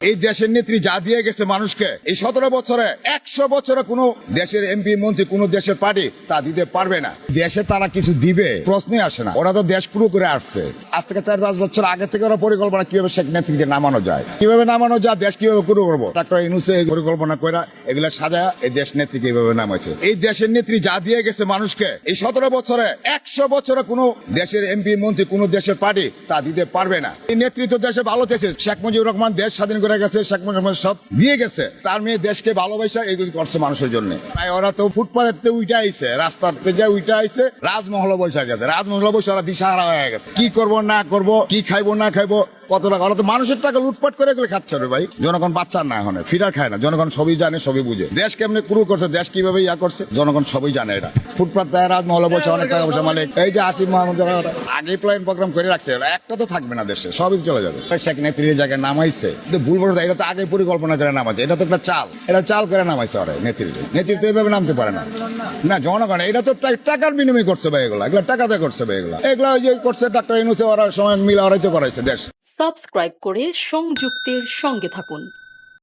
এই দেশের নেত্রী যা দিয়ে গেছে মানুষকে, এই 17 বছরে 100 বছরে কোনো দেশের এমপি মন্ত্রী কোন দেশের পার্টি তা দিতে পারবে না। দেশে তারা কিছু দিবে প্রশ্নে আসে না। ওরা তো দেশ পুরো করে আসছে। আজ থেকে 4-5 বছর আগে থেকে ওরা পরিকল্পনা কিভাবে শেখ নেত্রীকে নামানো যায়, কিভাবে নামানো যায়, দেশ কিভাবে পুরো করবো, ডাক্তার ইউনূসে পরিকল্পনা করে এগুলা সাজা এই দেশ নেত্রীকে এইভাবে নামাইছে। এই দেশের নেত্রী যা দিয়ে গেছে মানুষকে, এই 17 বছরে 100 বছরে কোনো দেশের এমপি মন্ত্রী কোন দেশের পার্টি তা দিতে পারবে না। এই নেতৃত্ব দেশে ভালো চেয়েছে। শেখ মুজিবুর রহমান দেশ স্বাধীন করে গেছে, শেখ মুজিবুর রহমান সব দিয়ে গেছে, তার মেয়ে দেশকে ভালোবাসা এগুলি করছে মানুষের জন্য। তাই ওরা তো ফুটপাতে উইটা আইছে, রাস্তার থেকে উইটা আইছে, রাজমহল বৈশা গেছে, রাজমহল বৈশা ওরা দিশাহারা হয়ে গেছে। কি করবো না করবো, কি খাইবো না খাইবো, কত টাকা, ওরা তো মানুষের টাকা লুটপাট করে এগুলো খাচ্ছে রে ভাই। জনগণ বাচ্চার না এখন ফিরার খায় না, জনগণ সবই জানে, সবই বুঝে। দেশ কেমনে পুরো করছে, দেশ কিভাবে ইয়া করছে, জনগণ সবই জানে। এটা ফুটপাত রাজমহলে বসে অনেক টাকা পয়সা মালিক। এই যে আসিফ মাহমুদ আগে প্ল্যান প্রোগ্রাম করে রাখছে, একটা তো থাকবে না দেশে, সবই চলে যাবে। শেখ নেত্রীর জায়গায় নামাইছে, কিন্তু ভুল বলতে এটা তো আগে পরিকল্পনা করে নামাইছে। এটা তো একটা চাল, এটা চাল করে নামাইছে ওরা নেতৃত্ব এইভাবে নামতে পারে না। না জনগণ এটা তো টাকার বিনিময় করছে ভাই, এগুলো টাকাতে করছে ভাই, এগুলা ওই যে করছে ডাক্তার ইউনূসে ওরা সময় মিলা ওরাই তো করাইছে দেশ। সাবস্ক্রাইব করে সংযুক্তের সঙ্গে থাকুন।